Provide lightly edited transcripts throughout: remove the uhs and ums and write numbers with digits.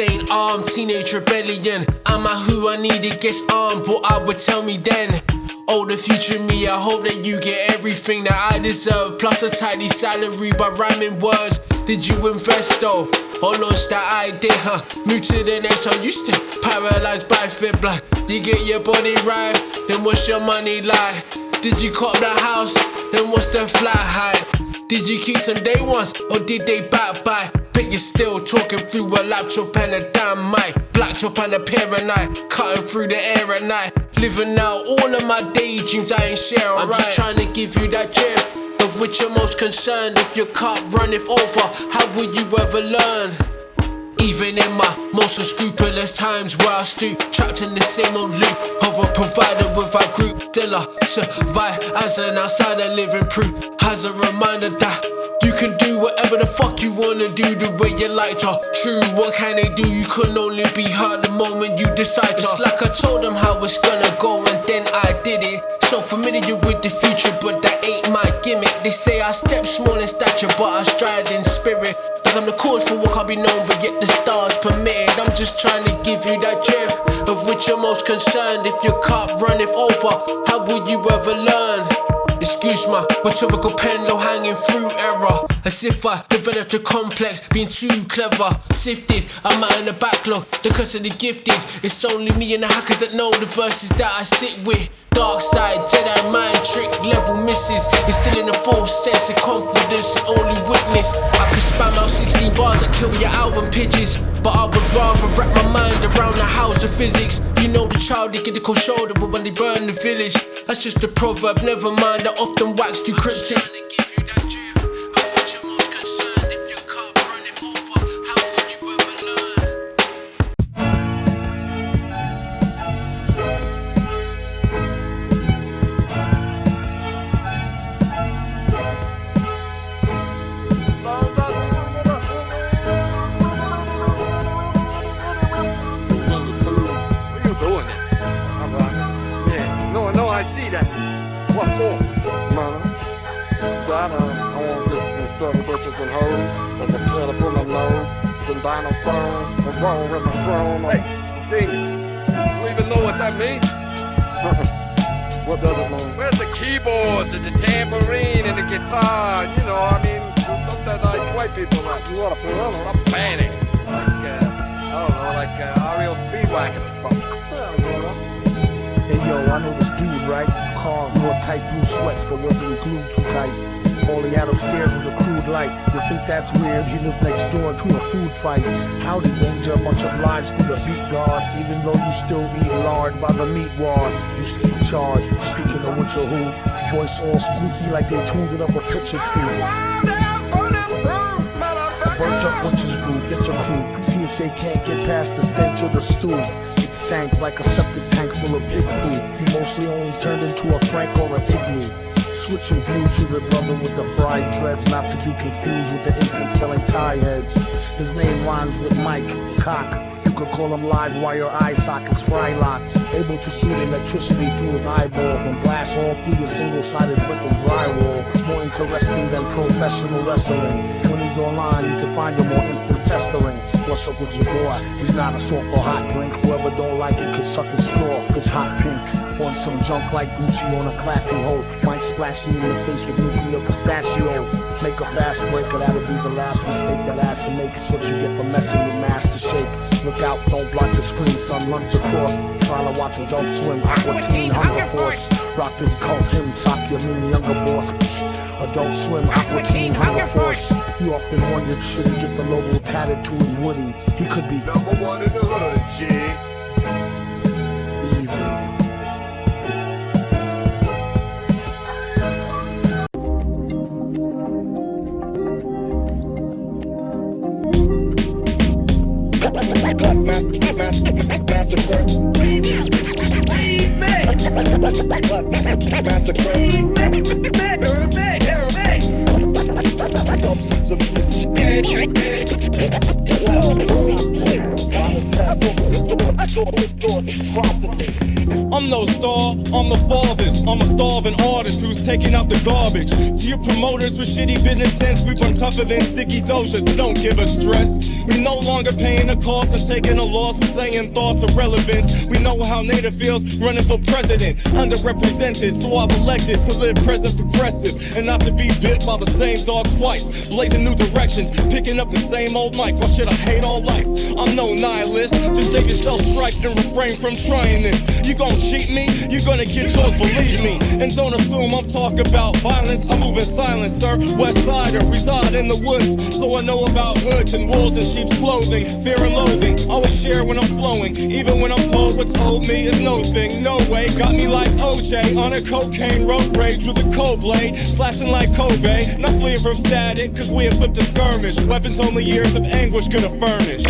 staying armed, teenage rebellion. I'm at who I needed gets armed, what I would tell me then. Oh, the future me, I hope that you get everything that I deserve, plus a tidy salary by rhyming words. Did you invest though? Or launch that idea, huh? Move to the next one, you still paralyzed by fear, blood. Did you get your body right? Then what's your money like? Did you cop the house? Then what's the flat height? Did you keep some day ones, or did they back by? Bet you're still talking through a laptop and a damn mic. Black top and a pair of night, cutting through the air at night. Living out all of my daydreams, I ain't sharing. I'm just trying to give you that gem, of which you're most concerned. If your cup runneth over, how will you ever learn? Even in my most unscrupulous times where I stoop, trapped in the same old loop of a provider with our group, still I survive as an outsider, living proof, as a reminder that you can do whatever the fuck you wanna do the way you like to. True, what can they do? You can only be hurt the moment you decide to. It's like I told them how it's gonna go and then I did it. So familiar with the future, but that ain't my gimmick. They say I step small in stature, but I stride in spirit. Like I'm the cause for what can't be known, but yet the stars permitted. I'm just trying to give you that gem, of which you're most concerned. If your cup runneth over, how will you ever learn? Excuse my rhetorical pen, low hanging fruit error. As if I developed a complex, being too clever. Sifted, I'm out in the backlog, the curse of the gifted. It's only me and the hackers that know the verses that I sit with. Dark side, Jedi mind trick, level misses. Instilling a false sense of confidence and only witness. I could spam out 16 bars that kill your album pitches, but I would rather wrap my mind around the house of physics. You know the child, they get the cold shoulder, but when they burn the village, that's just a proverb, never mind, I often wax too cryptic. I see that. What for? Mama. I want this and stuff with bitches and hoes. There's a killer from my nose. Some dino phone. A roll with my chrome. Hey, things. You even know what that means? What does it mean? Where's the keyboards and the tambourine and the guitar? You know, I mean, the stuff that like white people like. You want to play on some bannings. Like, I don't know, like REO Speedwagon or something. Hey yo, I know this dude, right? Car, wore tight blue sweats, but wasn't glued too tight. All he had upstairs was a crude light. You think that's weird? He lived next door to a food fight. Howdy, danger, a bunch of lives through the beat guard. Even though you still eat lard by the meat ward, you ski charge. Speaking of which, who? Voice all squeaky like they tuned it up a picture tree. Burnt up witches brew, get your crew. See if they can't get past the stench of the stew. It stank like a septic tank full of big blue. He mostly only turned into a Frank or an igloo. Switching through to the brother with the fried dreads, not to be confused with the incense selling tie heads. His name rhymes with Mike, cock. You could call him live wire eye sockets, fry lock. Able to shoot electricity through his eyeballs and blast all through the single-sided brick and drywall. More interesting than professional wrestling. When he's online, you can find him on instant pestering. What's up with your boy? He's not a sort or hot drink. Whoever don't like it could suck his straw. It's hot pink. On some junk like Gucci on a classy hoe. Might splash you in the face with nuclear pistachio. Make a fast breaker, that'll be the last mistake that ass to make. It's what you get for messing with Master Shake. Look out, don't block the screen, son, lunge across. Trying to watch Adult Swim, Aqua Teen, Hunger Force. Rock this cult hymn, sock your mean younger boss. Adult Swim, Aqua Teen, Hunger Force. He often wondered, should he get the logo tatted to his woody? He could be number one in the hood, G. Easy. I'm no star, I'm the farthest. I'm a starving artist who's taking out the garbage. To your promoters with shitty business sense, we burn tougher than sticky dosas, so don't give us stress. We no longer paying the cost and taking a loss and saying thoughts of relevance. We know how native feels running for president, underrepresented, so I've elected to live present progressive and not to be bit by the same dog twice. Blazing new directions, picking up the same old mic. Why should I hate all life? I'm no nihilist, just take yourself striped and refrain from trying this. You gon' cheat me, you're gonna get yours, believe me. And don't assume I'm talking about violence, I move in silence, sir. West Sider, reside in the woods, so I know about hoods and wolves and sheep's clothing. Fear and loathing, always share when I'm flowing, even when I'm told what's owed me is no thing. No way, got me like OJ on a cocaine road rage with a cold blade, slashing like Kobe. Not fleeing from static, cause we equipped to skirmish. Weapons only years of anguish could have furnished.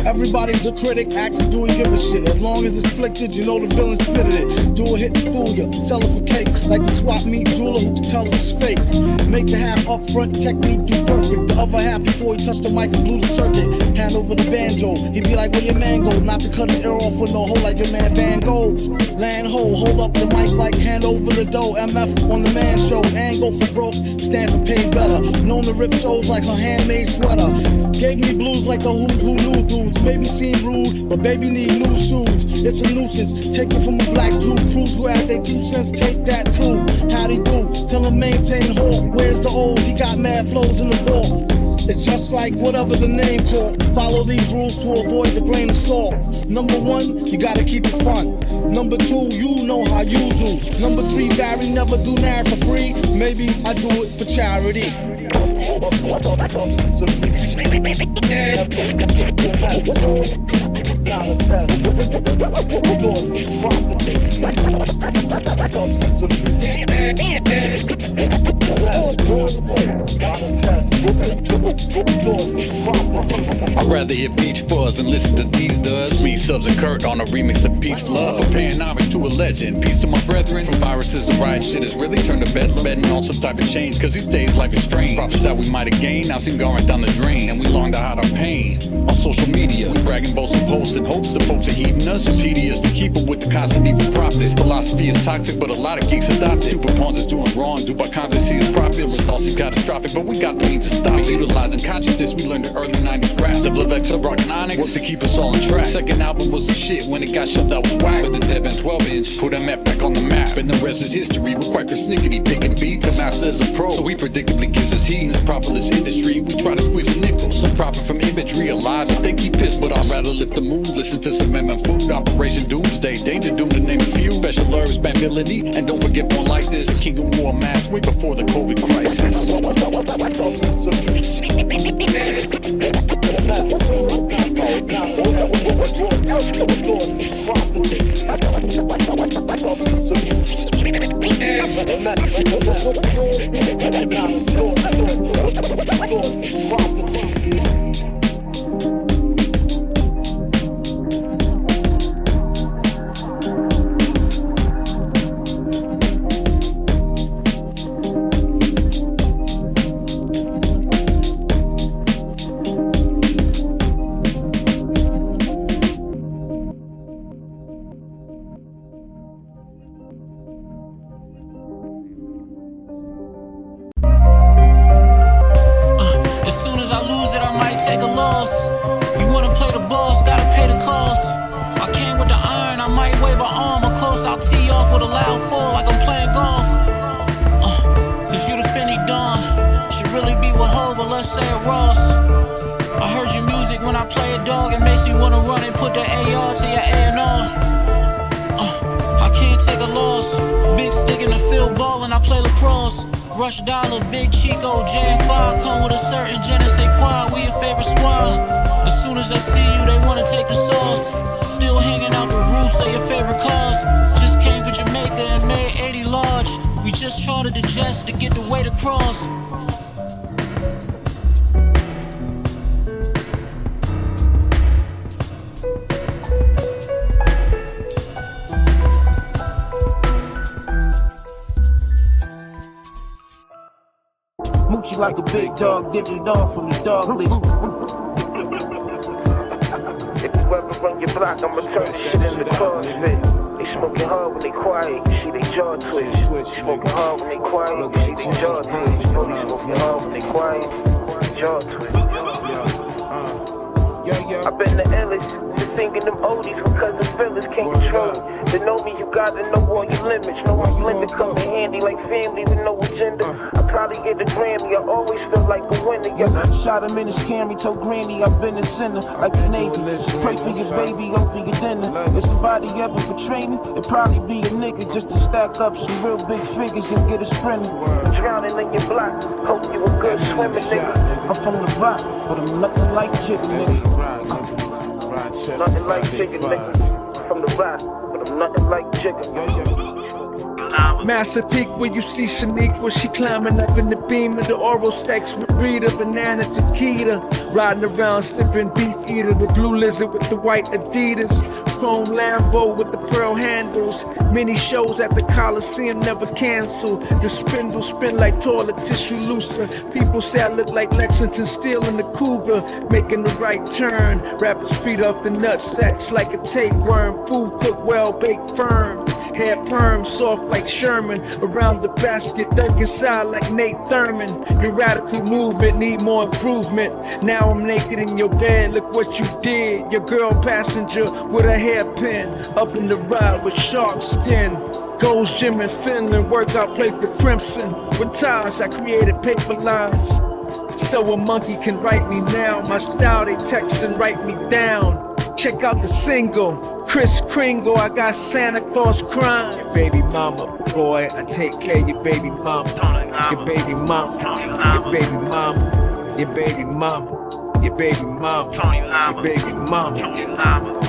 Everybody's a critic, asking do we give a shit. As long as it's flicked, you know the villain spitted it. Do a hit and fool ya, sell it for cake. Like the swap meet jeweler who can tell if it's fake. Make the half up front, technique do perfect. The other half before he touched the mic and blew the circuit. Hand over the banjo, he be like, where your man go? Not to cut his ear off with no hole like your man Van Gogh. Land ho, hold up the mic like hand over the dough. MF on the man show, and go for broke, stand for pay better. Known to rip shows like her handmade sweater. Gave me blues like the who's who knew dudes. Maybe seem rude, but baby need new shoes. It's a nuisance, take it from a black Jew. Crews who have they 2 cents, take that too. How'd he do? Tell him maintain hawk. Where's the olds? He got mad flows in the vault. It's just like whatever the name called. Follow these rules to avoid the grain of salt. Number 1, you gotta keep it fun. Number 2, you know how you do. Number 3, Barry never do now for free. Maybe I do it for charity. I'd rather hear Beach Fuzz and listen to these duds. Me, Subs, and Kurt on a remix of Peach Love. For paying homage to a legend. Peace to my brethren. From viruses to riot shit has really turned to bedlam. Betting on some type of change, cause these days life is strange. Prophets that we might have gained, now seem going right down the drain. And we long to hide our pain. On social media, we bragging, boasting, posts in hopes the folks are heeding us. It's tedious to keep up with the constant need for profits. Philosophy is toxic, but a lot of geeks adopt it. Stupid pawns is doing wrong, due by content see as profits. It's all seem catastrophic, but we got the means to stop it. Utilizing consciousness, we learned the early 90s grasp of Levex of rock and onyx. Work to keep us all on track. Second album was the shit, when it got shoved out was whack. But the Dead Band 12-inch put MF back on the map. And the rest is history, we're quite persnickety, picking beat. The master is a pro, so he predictably gives us heat. In the profitless industry, we try to squeeze a nickel. Some profit from imagery, a lies, I think he pissed. But I'd rather lift the mood, listen to some MF food. Operation Doomsday, Danger Doom to name a few. Special herbs, Bambility, and don't forget one like this. The King of War mask, way before the COVID crisis. Rush Dollar, Big Chico, J5 come with a certain je ne sais quoi. We your favorite squad. As soon as they see you, they wanna take the sauce. Still hanging out the roofs of your favorite cars. Just came from Jamaica and made 80 large. We just chartered the jets to get the weight across. like a big dog digging dog from the dog leash. If you ever run your block, I'ma turn this shit into CrossFit. They smoking hard when they quiet, you see they jaw twitch. Smoking hard when they quiet, you see they jaw twitch. They smoking hard when they quiet, jaw twitch. I've been the illest, just singing them oldies when cousin Phyllis can't control it. To know me, you gotta know all your limits. Know all your limits come in handy like family with no agenda. I probably get a Grammy, I always feel like a winner. Yeah. Shot him in his Camry, told Granny I've been a sinner, like the Navy. Just pray for your baby over your dinner. If somebody ever betray me, it'd probably be a nigga just to stack up some real big figures and get a sprinter. Drowning in your block, hope you a good swimmer, nigga. I'm from the rock, but I'm nothing like Jigga, nigga. Nothing like Jigga, nigga. From the rock, but I'm nothing like Jigga. Master Peak where you see Shaniqua, she climbing up in the beam of the oral sex with Rita, Banana Chiquita, riding around sipping beef eater, the blue lizard with the white Adidas, chrome Lambo with the pearl handles, many shows at the Coliseum never cancel, the spindle spin like toilet tissue looser, people say I look like Lexington Steel in the Cougar, making the right turn, rapid speed off the nut sacks like a tapeworm, food cooked well baked firm. Hair perm, soft like Sherman. Around the basket, dug inside like Nate Thurman. Your radical movement need more improvement. Now I'm naked in your bed, look what you did. Your girl passenger with a hairpin. Up in the ride with shark skin. Goes gym in Finland, workout plate the crimson. With ties, I created paper lines. So a monkey can write me now. My style, they text and write me down. Check out the single. Chris Kringle, I got Santa Claus crying. Your baby mama, boy, I take care of your baby mama. Your baby mama, your baby mama, your baby mama, your baby mama, your baby mama.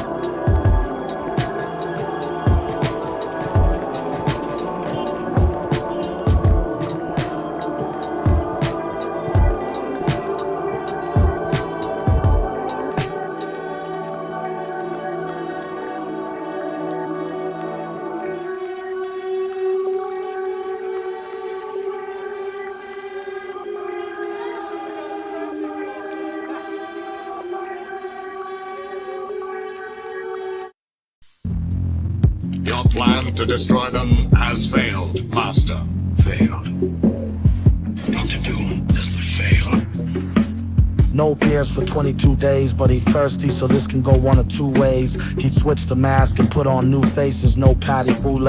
Your plan to destroy them has failed, Master. Failed. Dr. Doom does not fail. No beers for 22 days, but he thirsty, so this can go one of two ways. He switched the mask and put on new faces, no patty boule.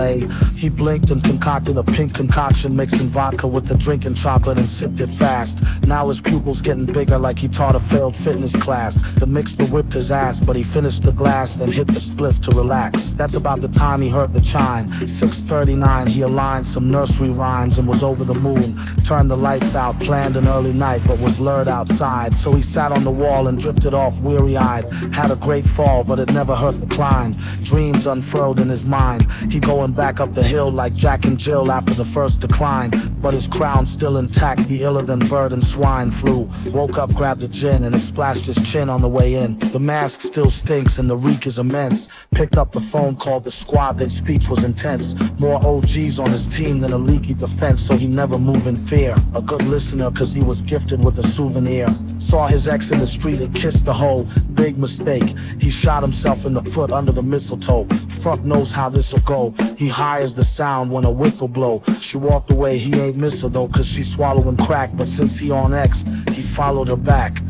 He blinked and concocted a pink concoction, mixing vodka with the drinking chocolate and sipped it fast. Now his pupils getting bigger like he taught a failed fitness class. The mixer whipped his ass, but he finished the glass, then hit the spliff to relax. That's about the time he heard the chime. 6:39, he aligned some nursery rhymes and was over the moon. Turned the lights out, planned an early night, but was lured outside. So he sat on the wall and drifted off weary-eyed. Had a great fall, but it never hurt the climb. Dreams unfurled in his mind. He going back up the hill like Jack and Jill after the first decline. But his crown still intact, he iller than bird and swine flu. Woke up, grabbed a gin, and it splashed his chin on the way in. The mask still stinks and the reek is immense. Picked up the phone, called the squad, their speech was intense. More OGs on his team than a leaky defense, so he never moved in fear. A good listener, cause he was gifted with a souvenir. Saw his ex in the street and kissed the hoe. Big mistake. He shot himself in the foot under the mistletoe. Fuck knows how this'll go. He hires the sound when a whistle blow. She walked away, he ain't miss her though, cause she swallowing crack. But since he on X, he followed her back.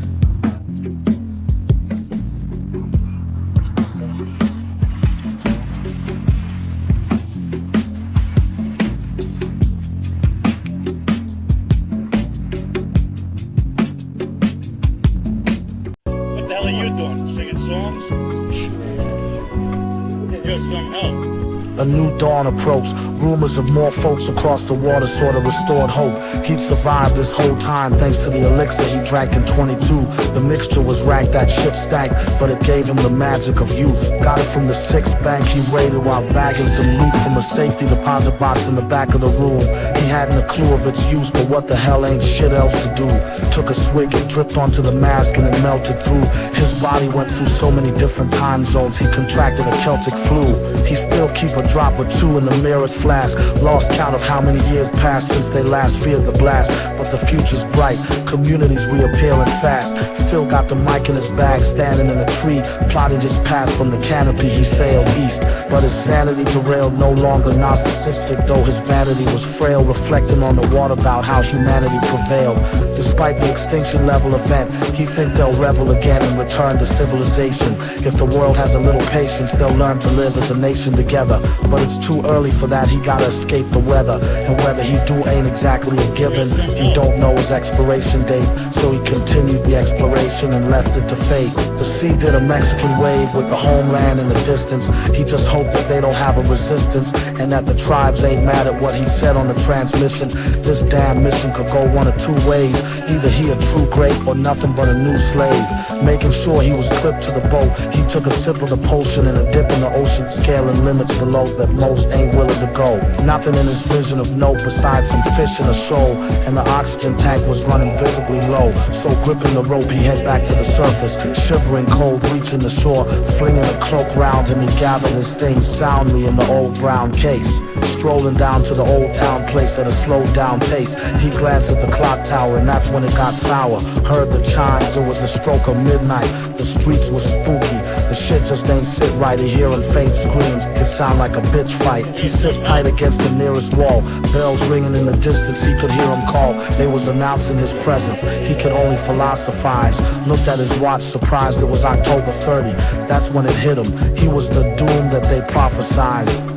What the hell are you doing? Singing songs? Here's some help. A new dawn approached. Rumors of more folks across the water sort of restored hope. He'd survived this whole time thanks to the elixir he drank in 22. The mixture was rank, that shit stank, but it gave him the magic of youth. Got it from the 6th bank he raided while bagging some loot from a safety deposit box in the back of the room. He hadn't a clue of its use, but what the hell, ain't shit else to do. Took a swig, it dripped onto the mask and it melted through. His body went through so many different time zones, he contracted a Celtic flu. He still keep a a drop or two in the mirrored flask. Lost count of how many years passed since they last feared the blast. But the future's bright, communities reappearing fast. Still got the mic in his bag, standing in a tree, plotting his path from the canopy. He sailed east, but his sanity derailed. No longer narcissistic, though his vanity was frail, reflecting on the water about how humanity prevailed. Despite the extinction level event, he think they'll revel again and return to civilization. If the world has a little patience, they'll learn to live as a nation together. But it's too early for that, he gotta escape the weather. And whether he do ain't exactly a given. He don't know his expiration date, so he continued the exploration and left it to fate. The sea did a Mexican wave with the homeland in the distance. He just hoped that they don't have a resistance, and that the tribes ain't mad at what he said on the transmission. This damn mission could go one of two ways. Either he a true great or nothing but a new slave. Making sure he was clipped to the boat, he took a sip of the potion and a dip in the ocean, scaling limits below that most ain't willing to go. Nothing in his vision of note besides some fish in a shoal, and the oxygen tank was running visibly low. So gripping the rope, he head back to the surface, shivering cold, reaching the shore, flinging a cloak round him. He gathered his things soundly in the old brown case, strolling down to the old town place at a slowed down pace. He glanced at the clock tower, and that's when it got sour. Heard the chimes, it was the stroke of midnight. The streets were spooky, the shit just ain't sit right. He hearing faint screams, it sound like a bitch fight. He sit tight against the nearest wall, bells ringing in the distance. He could hear them call, they was announcing his presence. He could only philosophize, looked at his watch, surprised it was October 30. That's when it hit him, he was the doom that they prophesized.